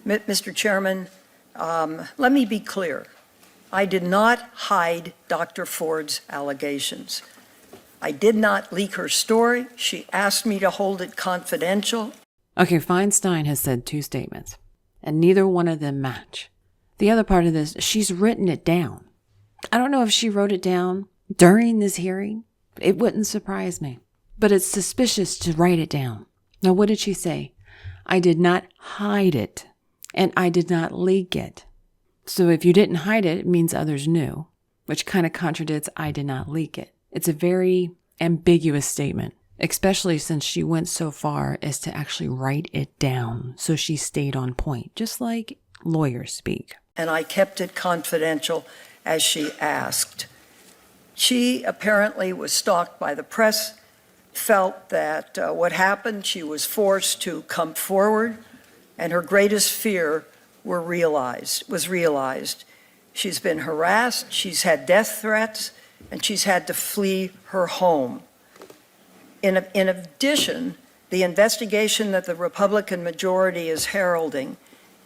Mr. Chairman, let me be clear. I did not hide Dr. Ford's allegations. I did not leak her story. She asked me to hold it confidential. Okay, Feinstein has said two statements, and neither one of them match. The other part of this, she's written it down. I don't know if she wrote it down during this hearing. It wouldn't surprise me. But it's suspicious to write it down. Now, what did she say? I did not hide it, and I did not leak it. So if you didn't hide it, it means others knew, which kind of contradicts I did not leak it. It's a very ambiguous statement, especially since she went so far as to actually write it down. So she stayed on point, just like lawyers speak. And I kept it confidential as she asked. She apparently was stalked by the press, felt that what happened, she was forced to come forward, and her greatest fear was realized. She's been harassed, she's had death threats, and she's had to flee her home. In addition, the investigation that the Republican majority is heralding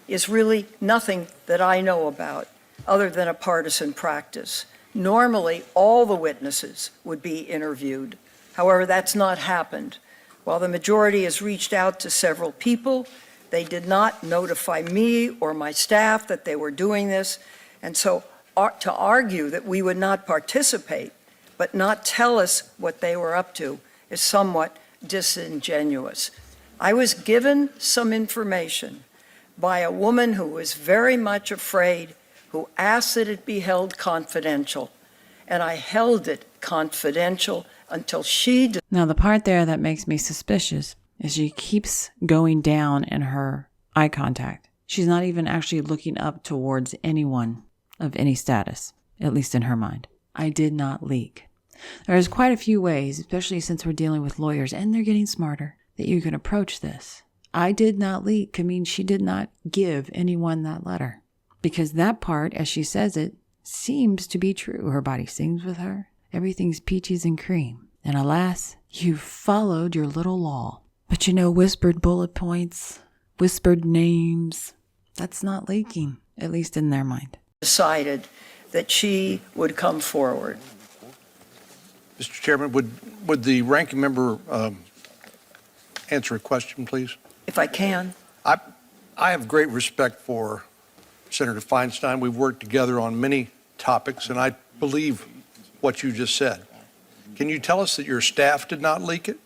is really nothing that I know about other than a partisan practice. Normally, all the witnesses would be interviewed. However, that's not happened. While the majority has reached out to several people, they did not notify me or my staff that they were doing this. And so to argue that we would not participate, but not tell us what they were up to, is somewhat disingenuous. I was given some information by a woman who was very much afraid, who asked that it be held confidential, and I held it confidential until she did. Now, the part there that makes me suspicious is she keeps going down in her eye contact. She's not even actually looking up towards anyone of any status, at least in her mind. I did not leak. There's quite a few ways, especially since we're dealing with lawyers and they're getting smarter, that you can approach this. I did not leak could mean she did not give anyone that letter. Because that part, as she says it, seems to be true. Her body sings with her. Everything's peaches and cream. And alas, you followed your little law. But you know, whispered bullet points, whispered names, that's not leaking, at least in their mind. Decided that she would come forward. Mr. Chairman, would the ranking member answer a question, please? If I can. I have great respect for Senator Feinstein. We've worked together on many topics, and I believe what you just said. Can you tell us that your staff did not leak it?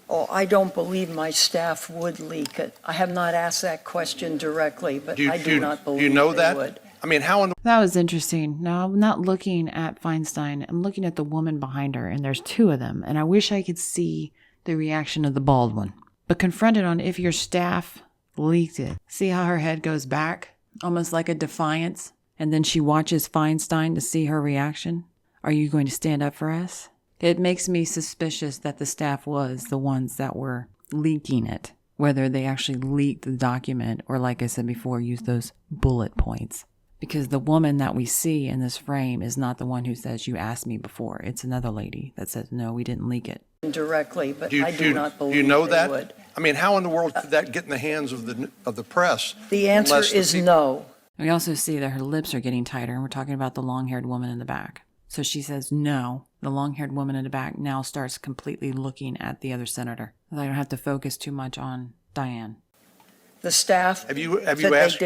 Oh, I don't believe my staff would leak it. I have not asked that question directly, but I do not believe you know they that? would. I mean, how in the... That was interesting. Now, I'm not looking at Feinstein. I'm looking at the woman behind her, and there's two of them, and I wish I could see the reaction of the bald one. But confronted on if your staff leaked it. See how her head goes back? Almost like a defiance. And then she watches Feinstein to see her reaction. Are you going to stand up for us? It makes me suspicious that the staff was the ones that were leaking it. Whether they actually leaked the document or, like I said before, used those bullet points. Because the woman that we see in this frame is not the one who says, you asked me before. It's another lady that says, no, we didn't leak it. Directly, but I do not believe you know they that? would. I mean, how in the world could that get in the hands of the press? The answer is no. We also see that her lips are getting tighter, and we're talking about the long-haired woman in the back. So she says no. The long-haired woman in the back now starts completely looking at the other senator. I don't have to focus too much on Dianne. The staff Have you asked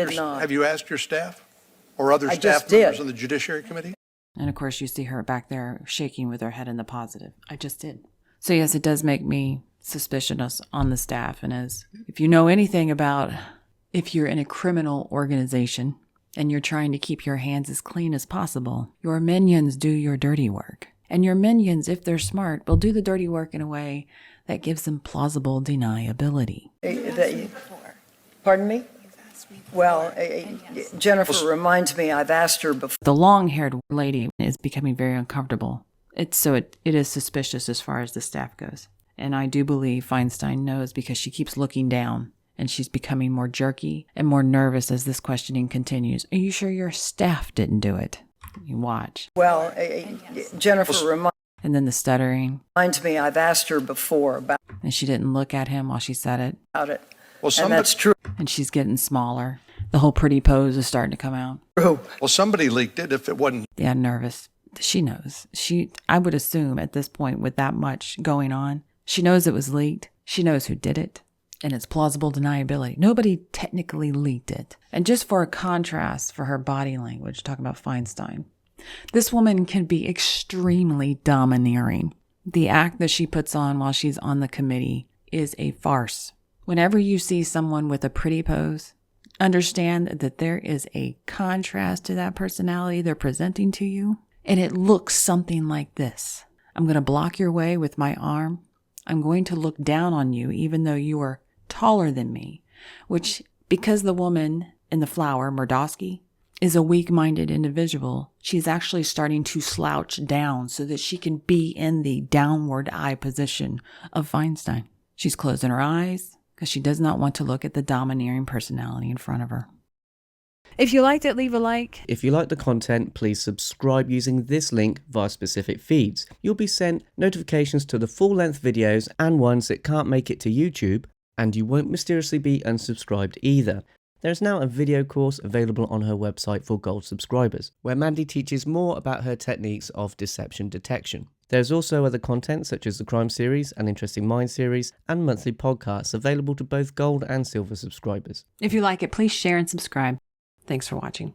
your staff or other staff members on the Judiciary Committee? And of course, you see her back there shaking with her head in the positive. I just did. So yes, it does make me suspicious on the staff. And if you know anything about if you're in a criminal organization and you're trying to keep your hands as clean as possible, your minions do your dirty work. And your minions, if they're smart, will do the dirty work in a way that gives them plausible deniability. Pardon me? Well, Jennifer reminds me I've asked her before. The long-haired lady is becoming very uncomfortable. It is suspicious as far as the staff goes. And I do believe Feinstein knows because she keeps looking down and she's becoming more jerky and more nervous as this questioning continues. Are you sure your staff didn't do it? You watch. Well, Jennifer reminds And then the stuttering. me I've asked her before about And she didn't look at him while she said it. it. Well, And that's true. And she's getting smaller. The whole pretty pose is starting to come out. Well, somebody leaked it if it wasn't. Yeah, nervous. She knows. I would assume at this point with that much going on, she knows it was leaked. She knows who did it. And it's plausible deniability. Nobody technically leaked it. And just for a contrast for her body language, talking about Feinstein, this woman can be extremely domineering. The act that she puts on while she's on the committee is a farce. Whenever you see someone with a pretty pose, understand that there is a contrast to that personality they're presenting to you. And it looks something like this. I'm going to block your way with my arm. I'm going to look down on you even though you are taller than me, which, because the woman in the flower, Murdowski, is a weak-minded individual, she's actually starting to slouch down so that she can be in the downward eye position of Feinstein. She's closing her eyes because she does not want to look at the domineering personality in front of her. If you liked it, leave a like. If you like the content, please subscribe using this link via specific feeds. You'll be sent notifications to the full-length videos and ones that can't make it to YouTube, and you won't mysteriously be unsubscribed either. There is now a video course available on her website for gold subscribers, where Mandy teaches more about her techniques of deception detection. There's also other content such as the Crime Series, an Interesting Mind series, and monthly podcasts available to both gold and silver subscribers. If you like it, please share and subscribe. Thanks for watching.